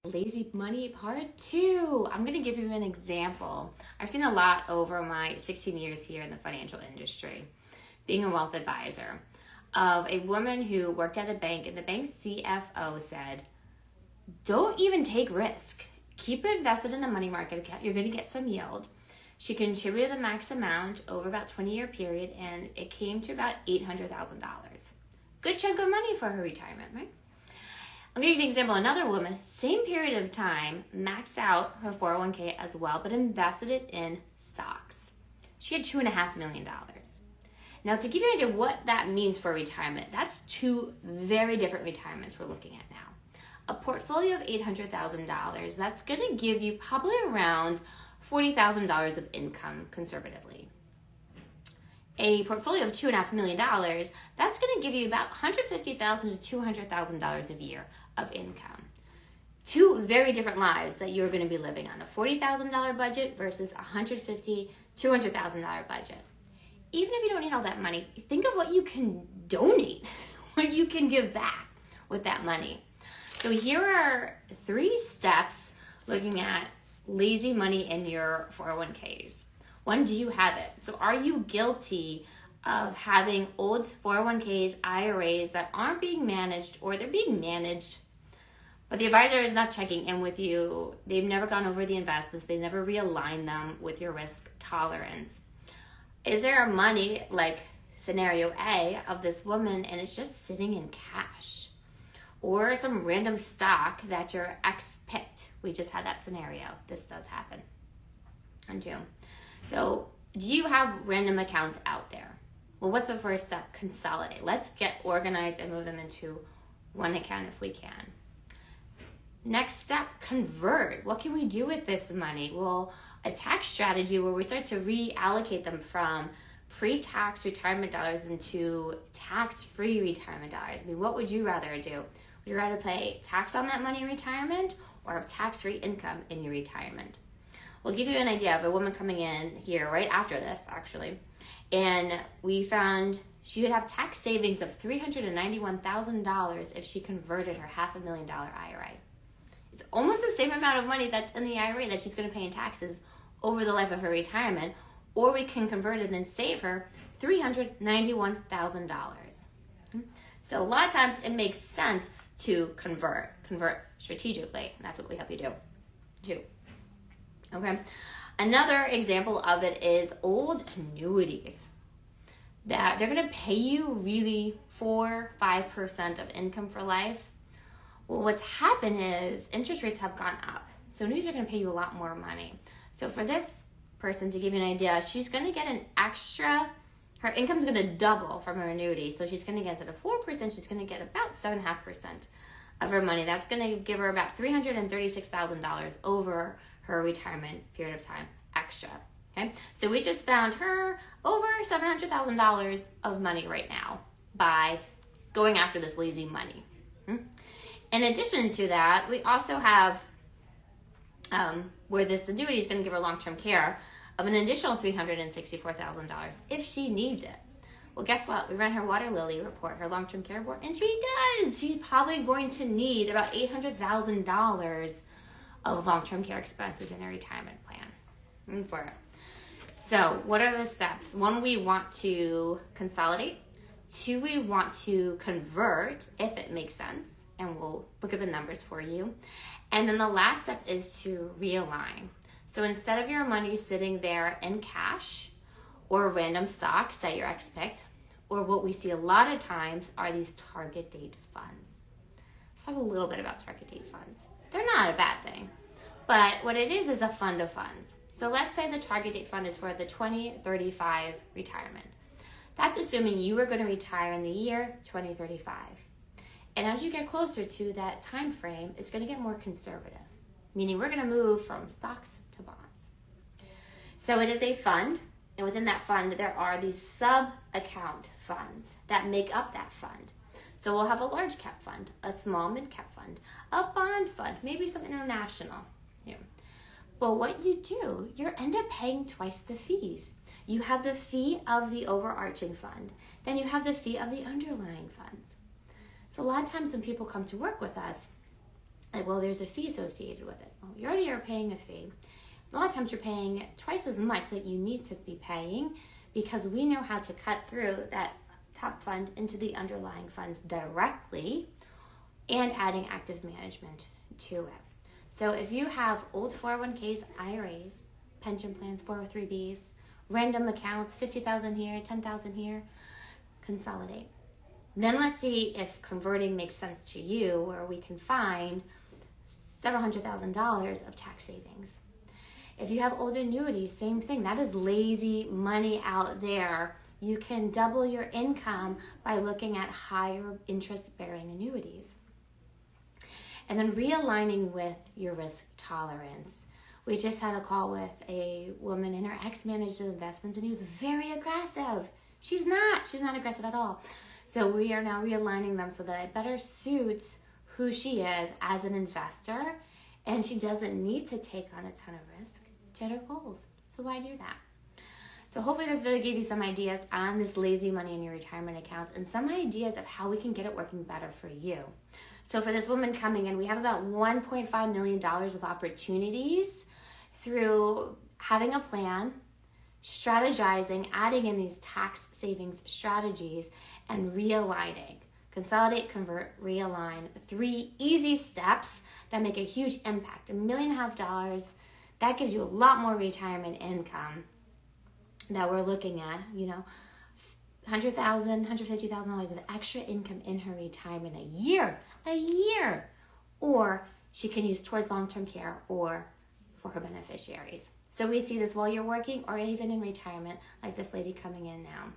Lazy money part 2. I'm going to give you an example. I've seen a lot over my 16 years here in the financial industry, being a wealth advisor, of a woman who worked at a bank, and the bank's CFO said, don't even take risk. Keep it invested in the money market account. You're going to get some yield. She contributed the max amount over about a 20-year period, and it came to about $800,000. Good chunk of money for her retirement, right? I'll give you an example. Another woman, same period of time, maxed out her 401k as well, but invested it in stocks. She had $2.5 million. Now, to give you an idea what that means for retirement, that's two very different retirements we're looking at now. A portfolio of $800,000, that's going to give you probably around $40,000 of income conservatively. A portfolio of $2.5 million, that's going to give you about $150,000 to $200,000 a year of income. Two very different lives that you're going to be living on. A $40,000 budget versus a $150,000, $200,000 budget. Even if you don't need all that money, think of what you can donate, what you can give back with that money. So here are 3 steps looking at lazy money in your 401ks. 1, do you have it? So are you guilty of having old 401ks, IRAs that aren't being managed, or they're being managed, but the advisor is not checking in with you? They've never gone over the investments. They never realigned them with your risk tolerance. Is there money, like scenario A of this woman, and it's just sitting in cash? Or some random stock that your ex picked? We just had that scenario. This does happen. And 2. So do you have random accounts out there? Well, what's the first step? Consolidate. Let's get organized and move them into one account if we can. Next step, convert. What can we do with this money? Well, a tax strategy where we start to reallocate them from pre-tax retirement dollars into tax-free retirement dollars. I mean, what would you rather do? Would you rather pay tax on that money in retirement or have tax-free income in your retirement? We'll give you an idea of a woman coming in here right after this, actually. And we found she would have tax savings of $391,000 if she converted her $500,000 IRA. It's almost the same amount of money that's in the IRA that she's going to pay in taxes over the life of her retirement, or we can convert it and save her $391,000. So a lot of times it makes sense to convert strategically, and that's what we help you do. Okay. Another example of it is old annuities that they're going to pay you really 4-5% of income for life. Well, what's happened is interest rates have gone up. So annuities are going to pay you a lot more money. So for this person, to give you an idea, she's going to get an extra, her income's going to double from her annuity. So she's going to get, instead of 4%, she's going to get about 7.5% of her money. That's going to give her about $336,000 over her retirement period of time extra. Okay, so we just found her over $700,000 of money right now by going after this lazy money. In addition to that, we also have where this annuity is going to give her long-term care of an additional $364,000 if she needs it. Well, guess what? We ran her Water Lily report, her long-term care report, and she does. She's probably going to need about $800,000 of long-term care expenses in her retirement plan for it. So what are the steps? 1, we want to consolidate. 2, we want to convert if it makes sense, and we'll look at the numbers for you. And then the last step is to realign. So instead of your money sitting there in cash or random stocks that your ex picked, or what we see a lot of times are these target date funds. Let's talk a little bit about target date funds. They're not a bad thing, but what it is a fund of funds. So let's say the target date fund is for the 2035 retirement. That's assuming you are going to retire in the year 2035. And as you get closer to that time frame, it's going to get more conservative, meaning we're going to move from stocks to bonds. So it is a fund, and within that fund, there are these sub-account funds that make up that fund. So we'll have a large cap fund, a small mid-cap fund, a bond fund, maybe some international. But what you do, you end up paying twice the fees. You have the fee of the overarching fund, then you have the fee of the underlying funds. So a lot of times when people come to work with us, Like, well, there's a fee associated with it. Well, you already are paying a fee. A lot of times you're paying twice as much that you need to be paying, because we know how to cut through that top fund into the underlying funds directly and adding active management to it. So if you have old 401ks, IRAs, pension plans, 403bs, random accounts, 50,000 here, 10,000 here, consolidate. Then let's see if converting makes sense to you, where we can find several $100,000 of tax savings. If you have old annuities, same thing. That is lazy money out there. You can double your income by looking at higher interest-bearing annuities. And then realigning with your risk tolerance. We just had a call with a woman, and her ex managed investments, and he was very aggressive. She's not aggressive at all. So we are now realigning them so that it better suits who she is as an investor, and she doesn't need to take on a ton of risk to hit her goals. So why do that? So hopefully this video gave you some ideas on this lazy money in your retirement accounts, and some ideas of how we can get it working better for you. So for this woman coming in, we have about $1.5 million of opportunities through having a plan, strategizing, adding in these tax savings strategies, and realigning. Consolidate, convert, realign. 3 easy steps that make a huge impact. $1.5 million. That gives you a lot more retirement income that we're looking at. $100,000, $150,000 of extra income in her retirement a year, or she can use towards long-term care or for her beneficiaries. So we see this while you're working or even in retirement, like this lady coming in now.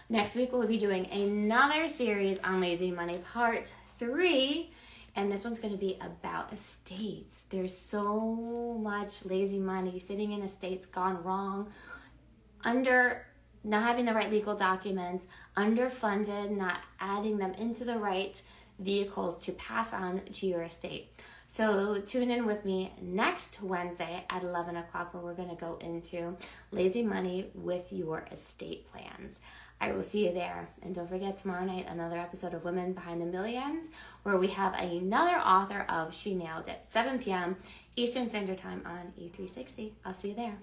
Next week, we'll be doing another series on lazy money, part 3, and this one's going to be about estates. There's so much lazy money sitting in estates gone wrong, under not having the right legal documents, underfunded, not adding them into the right vehicles to pass on to your estate. So tune in with me next Wednesday at 11 o'clock, where we're going to go into lazy money with your estate plans. I will see you there. And don't forget, tomorrow night, another episode of Women Behind the Millions, where we have another author of She Nailed It, 7 p.m. Eastern Standard Time on E360. I'll see you there.